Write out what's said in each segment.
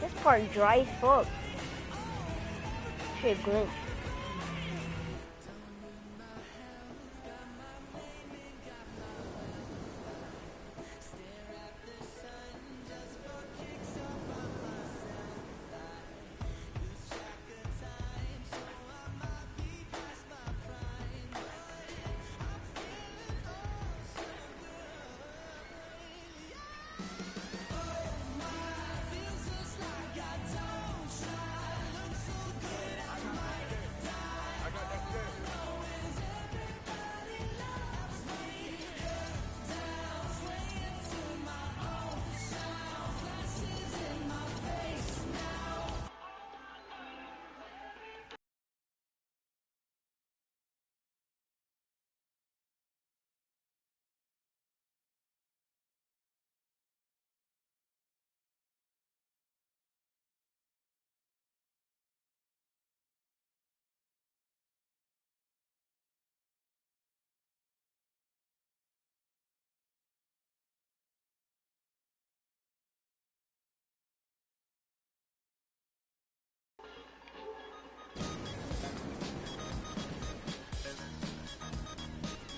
This part dry as fuck. Shit glitch.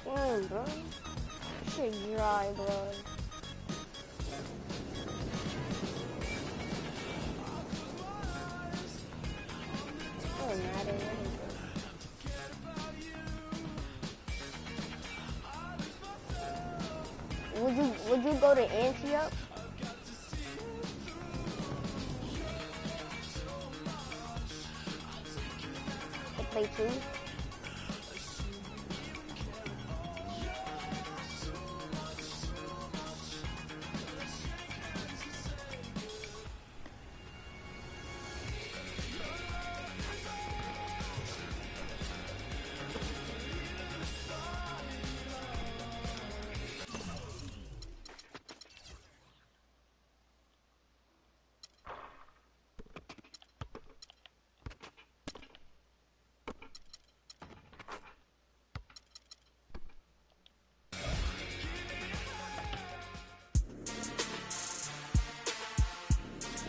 Damn, bro. This shit dry, bro. Doesn't matter anything. Would you go to Antioch? To play two?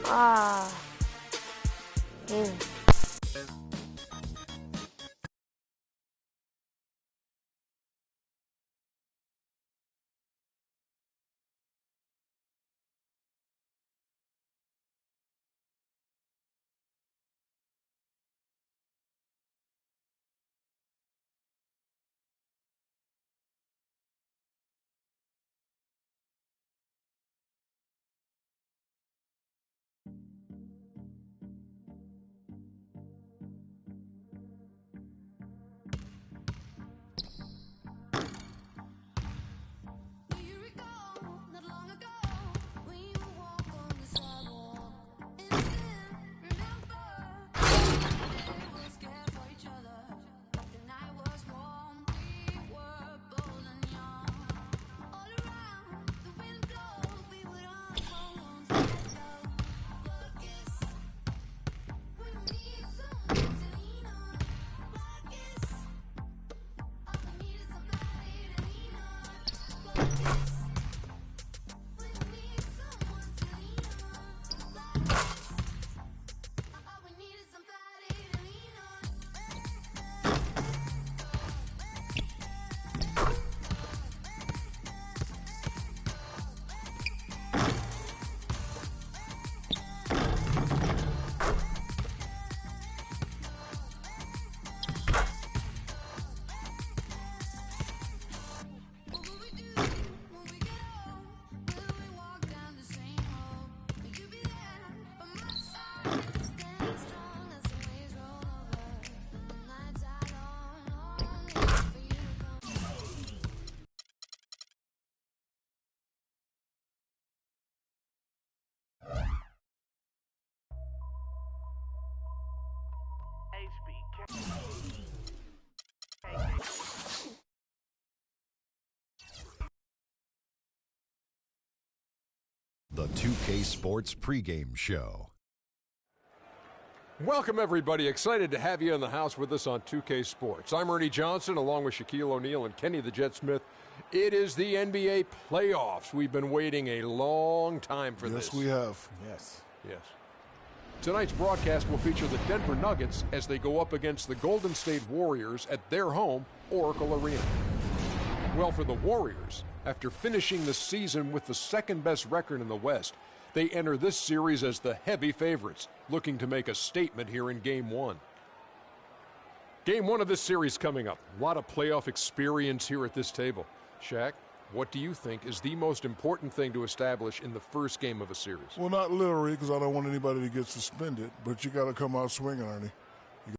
Ah. Damn. The 2K Sports pregame show. Welcome, everybody. Excited to have you in the house with us on 2K Sports. I'm Ernie Johnson, along with Shaquille O'Neal and Kenny the Jet Smith. It is the NBA playoffs. We've been waiting a long time for this. Yes, we have. Yes. Yes. Tonight's broadcast will feature the Denver Nuggets as they go up against the Golden State Warriors at their home, Oracle Arena. Well, for the Warriors, after finishing the season with the second-best record in the West, they enter this series as the heavy favorites, looking to make a statement here in Game 1. Game 1 of this series coming up. A lot of playoff experience here at this table. Shaq, what do you think is the most important thing to establish in the first game of a series? Well, not literally, because I don't want anybody to get suspended, but you got to come out swinging, Ernie. We're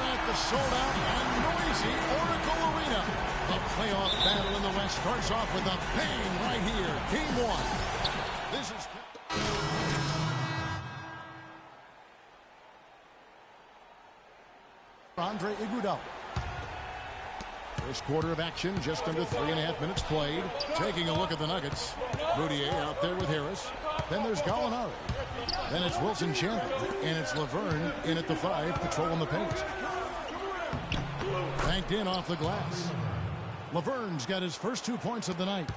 at the sold-out and noisy Oracle Arena. The playoff battle in the West starts off with a bang right here. Game 1. This is... Andre Iguodala. First quarter of action, just under 3.5 minutes played. Taking a look at the Nuggets. Moutier out there with Harris. Then there's Gallinari. Then it's Wilson Chandler. And it's Laverne in at the 5, patrolling the paint. Banked in off the glass. Laverne's got his first 2 points of the night.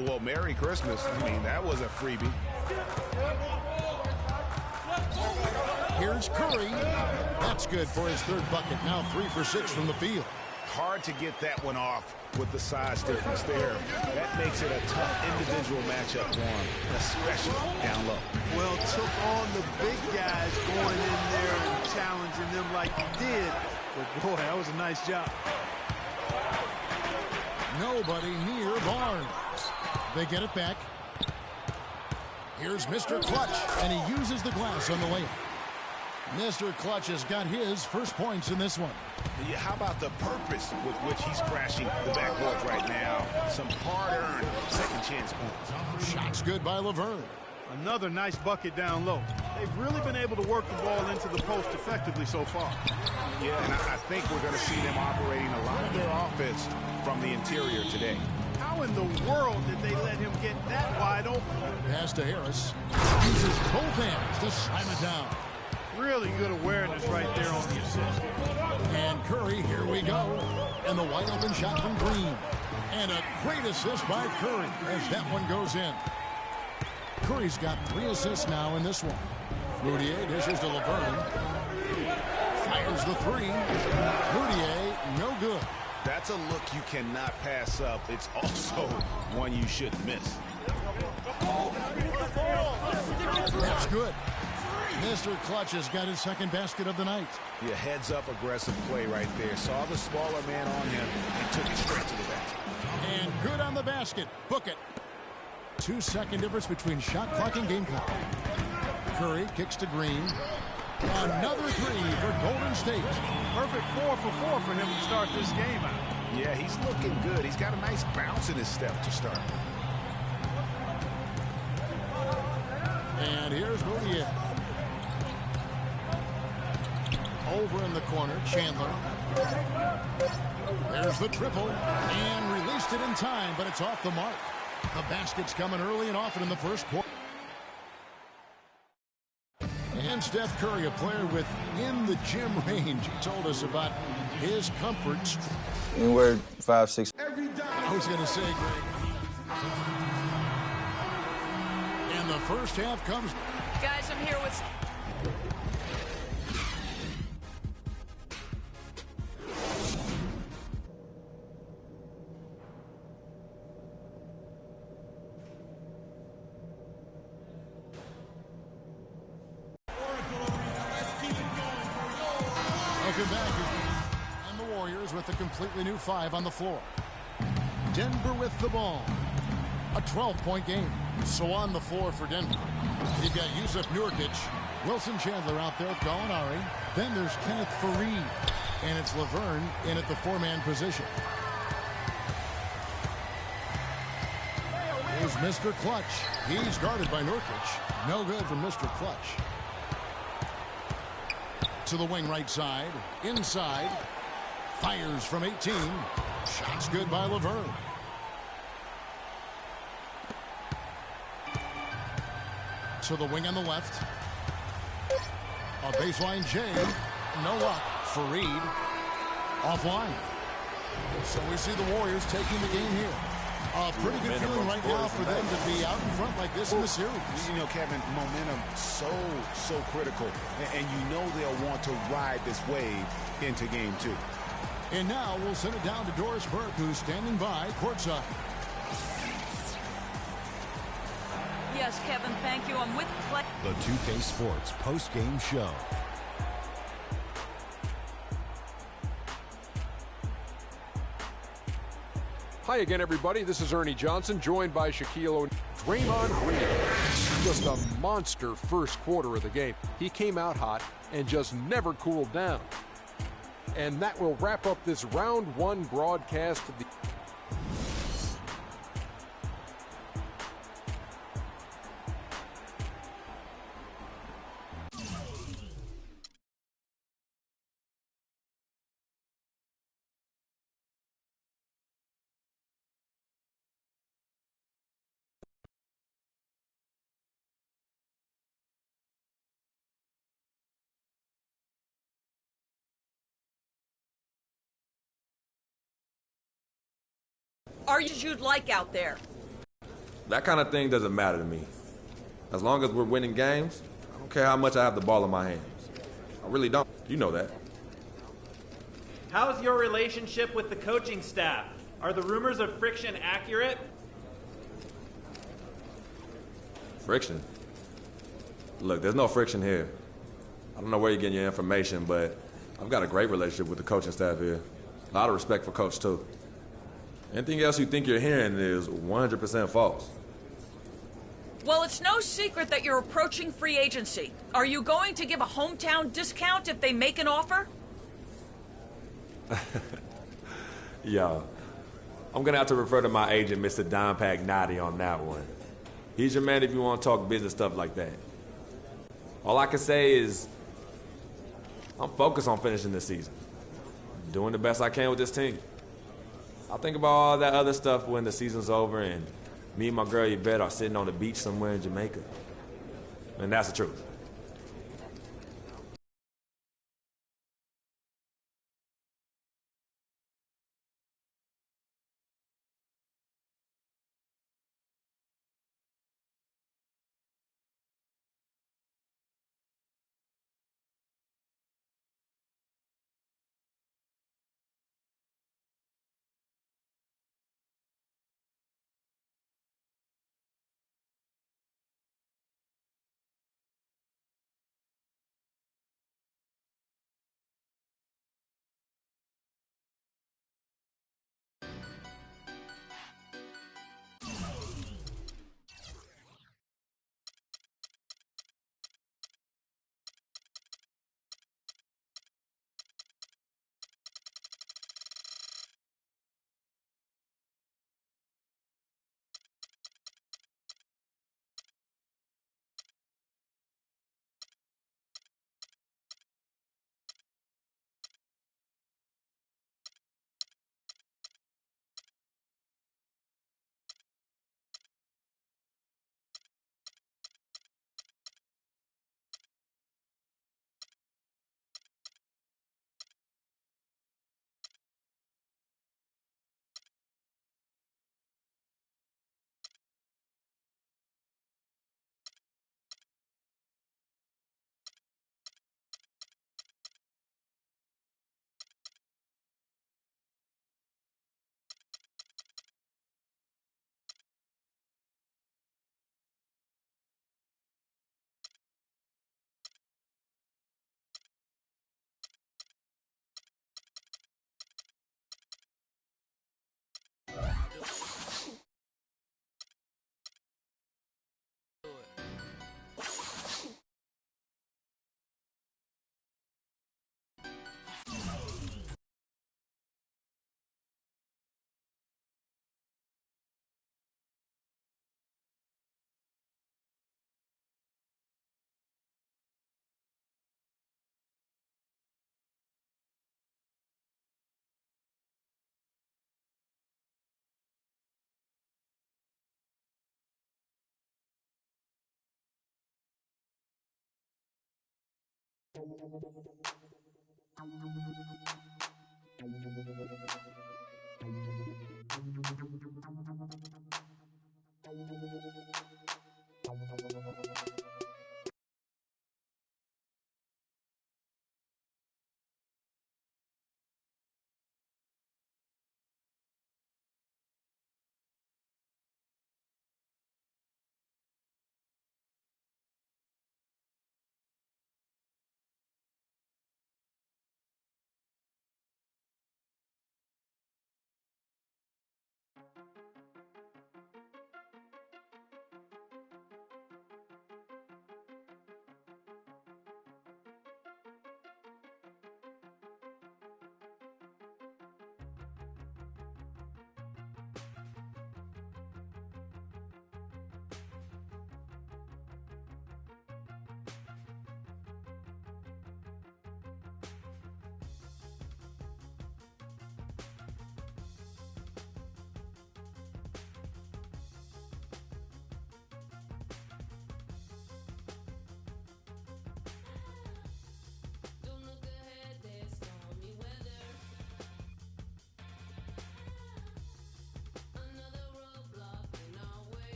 Well, Merry Christmas. I mean, that was a freebie. Here's Curry. That's good for his third bucket. Now 3 for 6 from the field. Hard to get that one off with the size difference there. That makes it a tough individual matchup for him, especially down low. Well, took on the big guys going in there and challenging them like he did. But boy, that was a nice job. Nobody near Barnes. They get it back. Here's Mr. Clutch, and he uses the glass on the layup. Mr. Clutch has got his first points in this one. Yeah, how about the purpose with which he's crashing the backboards right now? Some hard-earned second chance points. Shots good by Laverne. Another nice bucket down low. They've really been able to work the ball into the post effectively so far. Yeah, and I think we're going to see them operating a lot of their offense from the interior today. How in the world did they let him get that wide open? Pass to Harris. Uses both hands to slam it down. Really good awareness right there on the assist. And Curry, here we go. And the wide open shot from Green. And a great assist by Curry as that one goes in. Curry's got 3 assists now in this one. Moutier dishes to Laverne. Fires the 3. Moutier, no good. That's a look you cannot pass up. It's also one you shouldn't miss. That's good. Mr. Clutch has got his second basket of the night. Yeah, heads-up aggressive play right there. Saw the smaller man on him and took it straight to the basket. And good on the basket. Book it. 2-second difference between shot clock and game clock. Curry kicks to Green. Another 3 for Golden State. Perfect 4 for 4 for him to start this game out. Yeah, he's looking good. He's got a nice bounce in his step to start. And here's Moutier. Over in the corner, Chandler. There's the triple. And released it in time, but it's off the mark. The basket's coming early and often in the first quarter. And Steph Curry, a player with in-the-gym range, told us about his comforts. Anywhere 5, 6. I was going to say, Greg. And the first half comes. Guys, I'm here with... Welcome back. And the Warriors with a completely new 5 on the floor. Denver with the ball. A 12-point game. So on the floor for Denver, you've got Yusuf Nurkic, Wilson Chandler out there with Gallinari. Then there's Kenneth Faried. And it's Laverne in at the 4-man position. Here's Mr. Clutch. He's guarded by Nurkic. No good from Mr. Clutch. To the wing right side. Inside. Fires from 18. Shots good by Laverne. To the wing on the left. A baseline J. No luck. Faried. Offline. So we see the Warriors taking the game here. A pretty good feeling right now for them to be out in front like this in the series. You know, Kevin, momentum so critical. And you know they'll want to ride this wave into game 2. And now we'll send it down to Doris Burke, who's standing by courtside. Yes, Kevin, thank you. I'm with Clay. The 2K Sports post-game show. Hi again, everybody. This is Ernie Johnson, joined by Shaquille O'Neal. Draymond Green, just a monster first quarter of the game. He came out hot and just never cooled down. And that will wrap up this round 1 broadcast of the... Are you'd like out there? That kind of thing doesn't matter to me. As long as we're winning games, I don't care how much I have the ball in my hands. I really don't. You know that. How's your relationship with the coaching staff? Are the rumors of friction accurate? Friction? Look, there's no friction here. I don't know where you're getting your information, but I've got a great relationship with the coaching staff here. A lot of respect for Coach, too. Anything else you think you're hearing is 100% false. Well, it's no secret that you're approaching free agency. Are you going to give a hometown discount if they make an offer? Yeah. I'm going to have to refer to my agent, Mr. Don Pagnotti, on that one. He's your man if you want to talk business stuff like that. All I can say is I'm focused on finishing this season. Doing the best I can with this team. I'll think about all that other stuff when the season's over and me and my girl Yvette are sitting on the beach somewhere in Jamaica. And that's the truth.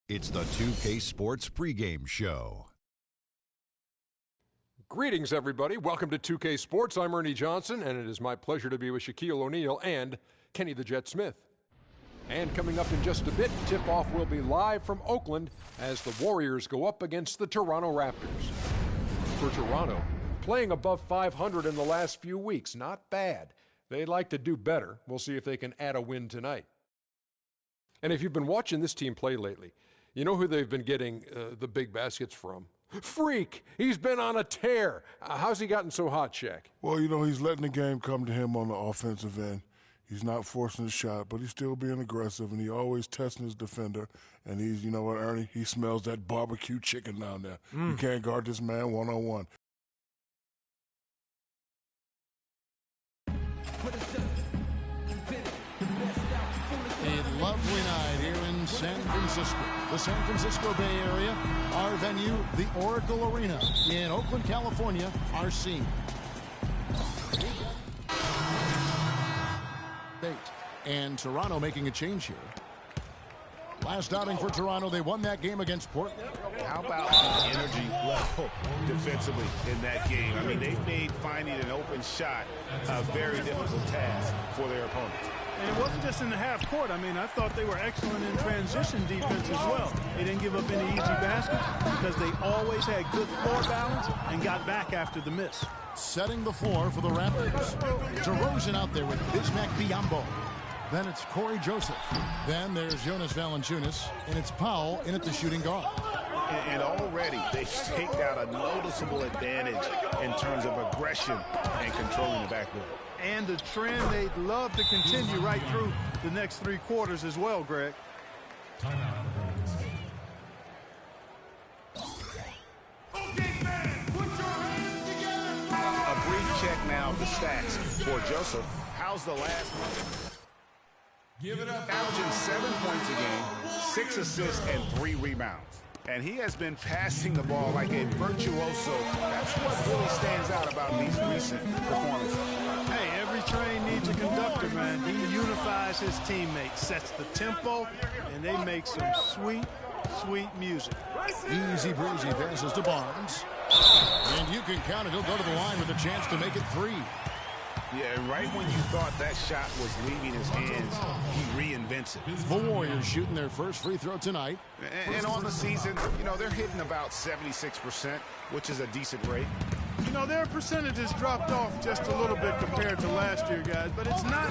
It's the 2K Sports pregame show. Greetings, everybody. Welcome to 2K Sports. I'm Ernie Johnson, and it is my pleasure to be with Shaquille O'Neal and Kenny the Jet Smith. And coming up in just a bit, tip-off will be live from Oakland as the Warriors go up against the Toronto Raptors. For Toronto, playing above 500 in the last few weeks, not bad. They'd like to do better. We'll see if they can add a win tonight. And if you've been watching this team play lately, you know who they've been getting the big baskets from? Freak! He's been on a tear. How's he gotten so hot, Shaq? Well, you know, he's letting the game come to him on the offensive end. He's not forcing his shot, but he's still being aggressive, and he always testing his defender. And he's, you know what, Ernie? He smells that barbecue chicken down there. You can't guard this man one-on-one. A lovely night here in San Francisco. The San Francisco Bay Area, our venue, the Oracle Arena in Oakland, California, our scene. Bate And Toronto making a change here. Last outing for Toronto, they won that game against Portland. How about the energy level defensively in that game? I mean, they made finding an open shot a very difficult task for their opponents. And it wasn't just in the half court. I mean, I thought they were excellent in transition defense as well. They didn't give up any easy baskets because they always had good floor balance and got back after the miss. Setting the floor for the Raptors. DeRozan out there with Bismack Biyombo. Then it's Corey Joseph. Then there's Jonas Valanciunas, and it's Powell in at the shooting guard. And already they've staked out a noticeable advantage in terms of aggression and controlling the backboard. And the trend they'd love to continue right through the next 3 quarters as well, Greg. A brief check now of the stats for Joseph. How's the last month? Give it up. Averaging 7 points a game, 6 assists, and 3 rebounds. And he has been passing the ball like a virtuoso. That's what really stands out about these recent performances. Hey, every train needs a conductor, man. He unifies his teammates, sets the tempo, and they make some sweet, sweet music. Easy breezy passes to Barnes. And you can count it. He'll go to the line with a chance to make it 3. Yeah, right when you thought that shot was leaving his hands, he reinvents it. The Warriors shooting their first free throw tonight. And on the season, you know, they're hitting about 76%, which is a decent rate. You know, their percentage has dropped off just a little bit compared to last year, guys, but it's not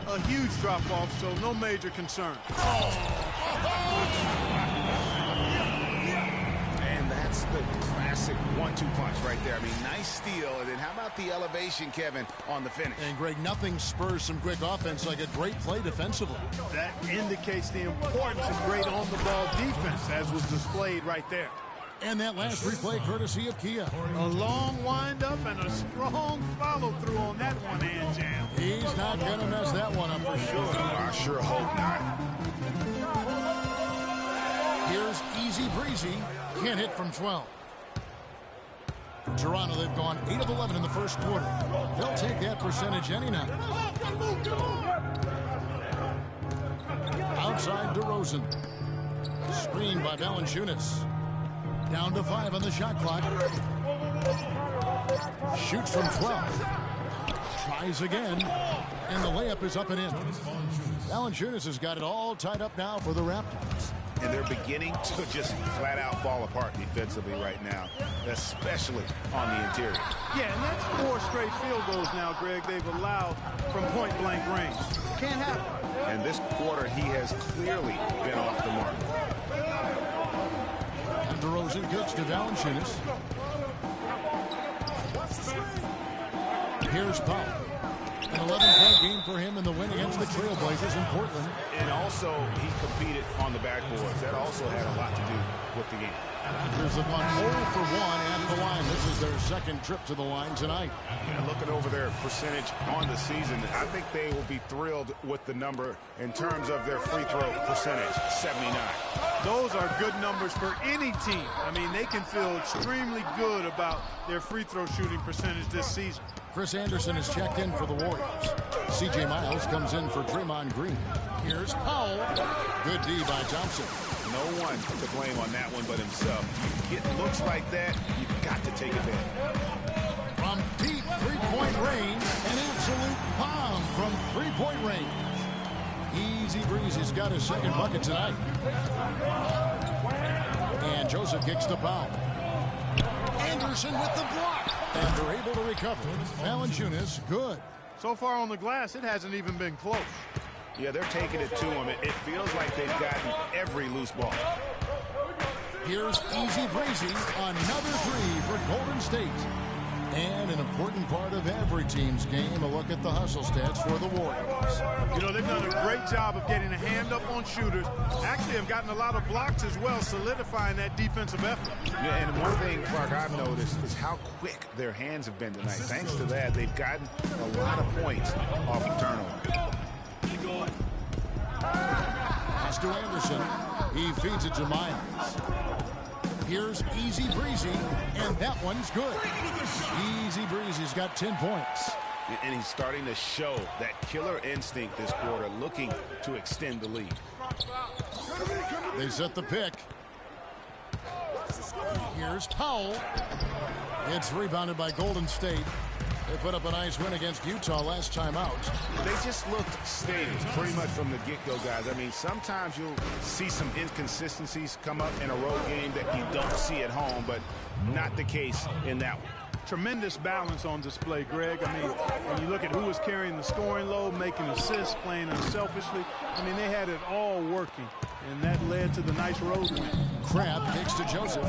a huge drop-off, so no major concern. And that's the classic 1-2 punch right there. I mean, nice steal, and then how about the elevation, Kevin, on the finish? And, Greg, nothing spurs some quick offense like a great play defensively. That indicates the importance of great on-the-ball defense, as was displayed right there. And that last replay courtesy of Kia. A long wind-up and a strong follow-through on that one-hand jam. He's not going to mess that one up for sure. I sure hope not. Here's Easy Breezy. Can't hit from 12. For Toronto, they've gone 8 of 11 in the first quarter. They'll take that percentage any night. Outside DeRozan. Screened by Valanciunas. Down to 5 on the shot clock. Shoots from 12. Tries again. And the layup is up and in. Valanciunas has got it all tied up now for the Raptors. And they're beginning to just flat out fall apart defensively right now, especially on the interior. Yeah, and that's 4 straight field goals now, Greg, they've allowed from point-blank range. Can't happen. And this quarter, he has clearly been off the mark. And DeRozan kicks to Valanciunas. Here's Powell. An 11-point game for him in the win against the Trailblazers in Portland. And also, he competed on the backboards. That also had a lot to do with the game. Raptors have gone 0 for 1 at the line. This is their second trip to the line tonight. And looking over their percentage on the season, I think they will be thrilled with the number in terms of their free throw percentage, 79. Those are good numbers for any team. I mean, they can feel extremely good about their free throw shooting percentage this season. Chris Anderson is checked in for the Warriors. C.J. Miles comes in for Draymond Green. Here's Powell. Good D by Thompson. No one to blame on that one but himself. It looks like that, you've got to take it there. From deep three-point range, an absolute bomb from three-point range. Easy Breezy's got his second bucket tonight. And Joseph kicks to Powell. Anderson with the block. And they're able to recover. Valanciunas, good. So far on the glass, it hasn't even been close. Yeah, they're taking it to him. It feels like they've gotten every loose ball. Here's Easy Breezy, another 3 for Golden State. And an important part of every team's game, a look at the hustle stats for the Warriors. You know, they've done a great job of getting a hand up on shooters. Actually have gotten a lot of blocks as well, solidifying that defensive effort. Yeah, and one thing, Clark, I've noticed is how quick their hands have been tonight. Thanks to that, they've gotten a lot of points off of turnover. Pass to Anderson. He feeds it to Miles. Here's Easy Breezy, and that one's good. Easy Breezy's got 10 points. And he's starting to show that killer instinct this quarter, looking to extend the lead. They set the pick. Here's Powell. It's rebounded by Golden State. They put up a nice win against Utah last time out. They just looked stable pretty much from the get-go, guys. I mean, sometimes you'll see some inconsistencies come up in a road game that you don't see at home, but not the case in that one. Tremendous balance on display, Greg. I mean, when you look at who was carrying the scoring load, making assists, playing unselfishly, I mean, they had it all working, and that led to the nice road win. Crabbe kicks to Joseph.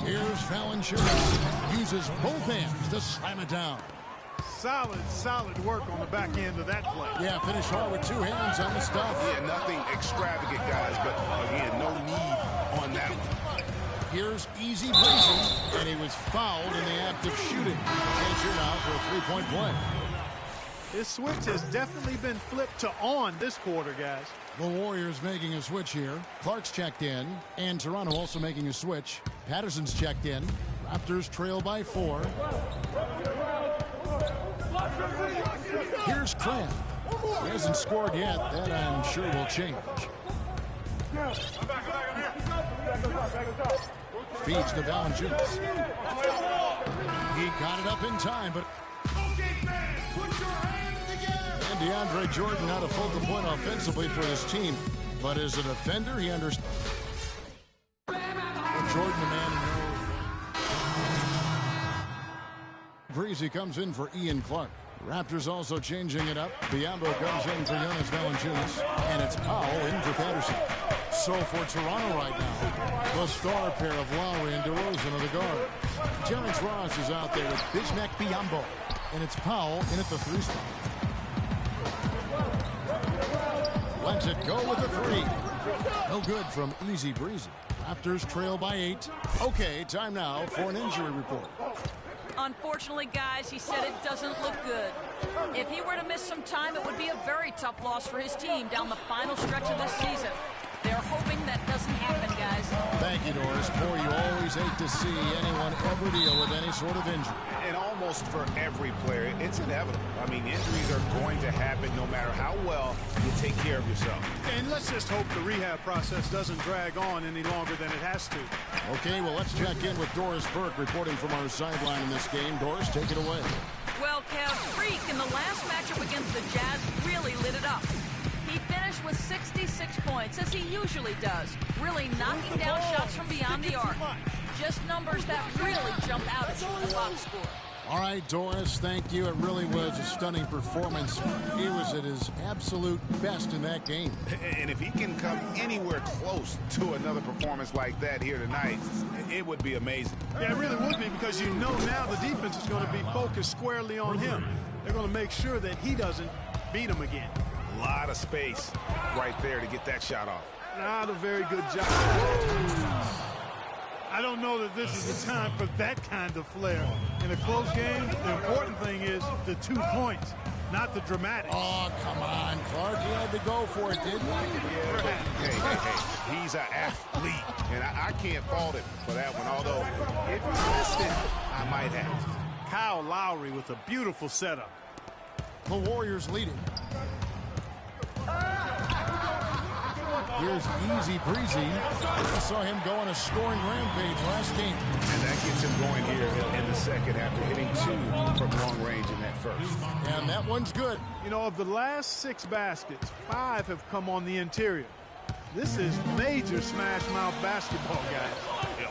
Here's Valanciunas. Uses both hands to slam it down. Solid work on the back end of that play. Yeah, finish hard with 2 hands on the stuff. Yeah, nothing extravagant, guys, but again, no need on that one. Here's Easy Breezy, and he was fouled in the act of shooting. Danger now for a 3-point play. This switch has definitely been flipped to on this quarter, guys. The Warriors making a switch here. Clark's checked in, and Toronto also making a switch. Patterson's checked in. Raptors trail by 4. Here's Crabbe. He hasn't scored yet. That, I'm sure, will change. Feeds to Valanciunas. He got it up in time, but... And DeAndre Jordan not a focal point offensively for his team, but as a defender, he understands. Jordan, the man who knows. Breezy comes in for Ian Clark. Raptors also changing it up. Biyombo comes in for Jonas Valanciunas, and it's Powell in for Patterson. So for Toronto right now, the star pair of Lowry and DeRozan are the guard. Terrence Ross is out there with Bismack Biyombo, and it's Powell in at the 3 spot. Lets it go with the 3. No good from Easy Breezy. Raptors trail by 8. Okay, time now for an injury report. Unfortunately, guys, he said it doesn't look good. If he were to miss some time, it would be a very tough loss for his team down the final stretch of this season. They're hoping that doesn't happen, guys. Thank you, Doris. Boy, you always hate to see anyone ever deal with any sort of injury. And almost for every player, it's inevitable. I mean, injuries are going to happen no matter how well you take care of yourself. And let's just hope the rehab process doesn't drag on any longer than it has to. Okay, well, let's check in with Doris Burke reporting from our sideline in this game. Doris, take it away. Well, Kev, Freak in the last matchup against the Jazz really lit it up. He finished with 66 points, as he usually does, really knocking down shots from beyond the arc. Just numbers that really jump out at you for the box score. All right, Doris, thank you. It really was a stunning performance. He was at his absolute best in that game. And if he can come anywhere close to another performance like that here tonight, it would be amazing. Yeah, it really would be, because you know now the defense is going to be focused squarely on him. They're going to make sure that he doesn't beat him again. A lot of space right there to get that shot off. Not a very good job. I don't know that this is the time for that kind of flair. In a close game, the important thing is the 2 points, not the dramatic. Oh, come on, Clark. He had to go for it, didn't he? Hey. He's an athlete, and I can't fault him for that one, although if he missed it, I might have. Kyle Lowry with a beautiful setup. The Warriors leading. Here's Easy Breezy. I saw him go on a scoring rampage last game. And that gets him going here in the second after hitting 2 from long range in that first. And that one's good. You know, of the last 6 baskets, 5 have come on the interior. This is major smash mouth basketball, guys.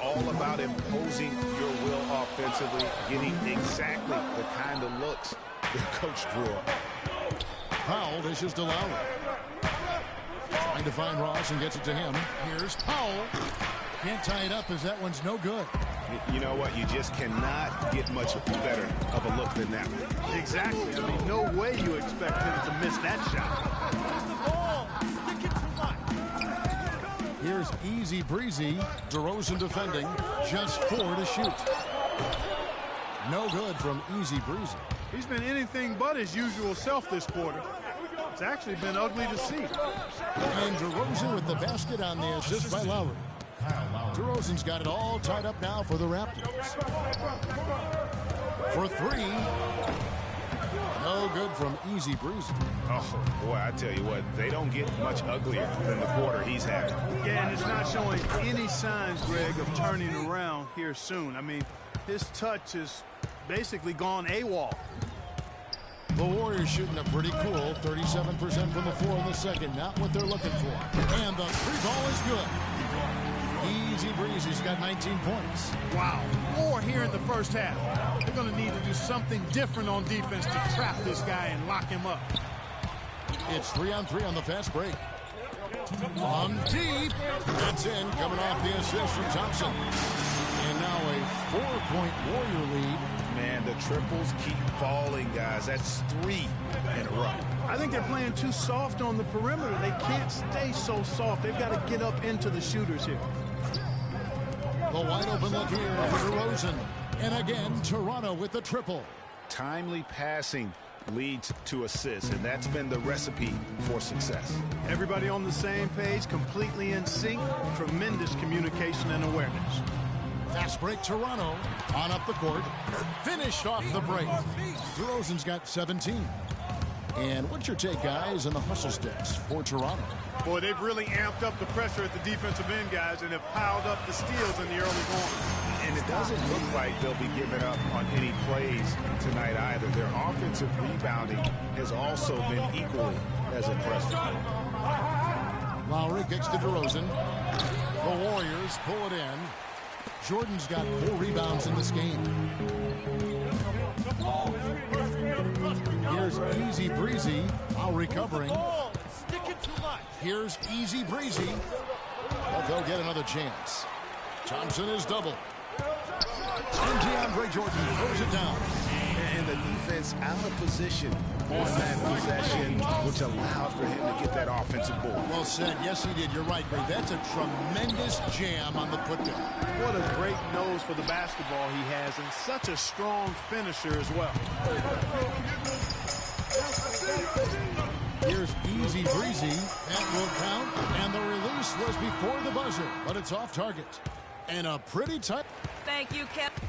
All about imposing your will offensively, getting exactly the kind of looks the coach drew up. Powell dishes to Lowry. Trying to find Ross and gets it to him. Here's Powell. Can't tie it up as that one's no good. You know what? You just cannot get much better of a look than that one. Exactly. I mean, no way you expect him to miss that shot. Here's Easy Breezy. DeRozan defending. Just 4 to shoot. No good from Easy Breezy. He's been anything but his usual self this quarter. It's actually been ugly to see. And DeRozan with the basket on the assist by Lowry. Kyle Lowry. DeRozan's got it all tied up now for the Raptors. For three. No good from Easy Breezy. Oh, boy, I tell you what, they don't get much uglier than the quarter he's having. Yeah, and it's not showing any signs, Greg, of turning around here soon. I mean, his touch is basically gone AWOL. The Warriors shooting a pretty cool 37% from the floor in the second. Not what they're looking for. And the three ball is good. Easy Breezy's got 19 points. Wow. Or here in the first half. They're going to need to do something different on defense to trap this guy and lock him up. It's 3-on-3 on the fast break. On deep. That's in, coming off the assist from Thompson. And now a 4-point Warrior lead. Man, the triples keep falling, guys. That's 3 in a row. I think they're playing too soft on the perimeter. They can't stay so soft. They've got to get up into the shooters here. The wide open look here for DeRozan. And again, Toronto with the triple. Timely passing leads to assists, and that's been the recipe for success. Everybody on the same page, completely in sync. Tremendous communication and awareness. Fast break, Toronto. On up the court. Finished off the break. DeRozan's got 17. And what's your take, guys, on the hustle sticks for Toronto? Boy, they've really amped up the pressure at the defensive end, guys, and have piled up the steals in the early going. And it doesn't look like they'll be giving up on any plays tonight either. Their offensive rebounding has also been equally as impressive. Lowry kicks to DeRozan. The Warriors pull it in. Jordan's got 4 rebounds in this game. Here's Easy Breezy. Lowry covering. Here's Easy Breezy. But they'll get another chance. Thompson is double. And DeAndre Jordan throws it down. And the defense out of position on that possession, which allowed for him to get that offensive board. Well said. Yes, he did. You're right, Greg. That's a tremendous jam on the putdown. What a great nose for the basketball he has, and such a strong finisher as well. Here's Easy Breezy. That will count. And the release was before the buzzer, but it's off target. And a pretty tight. Thank you, Kevin.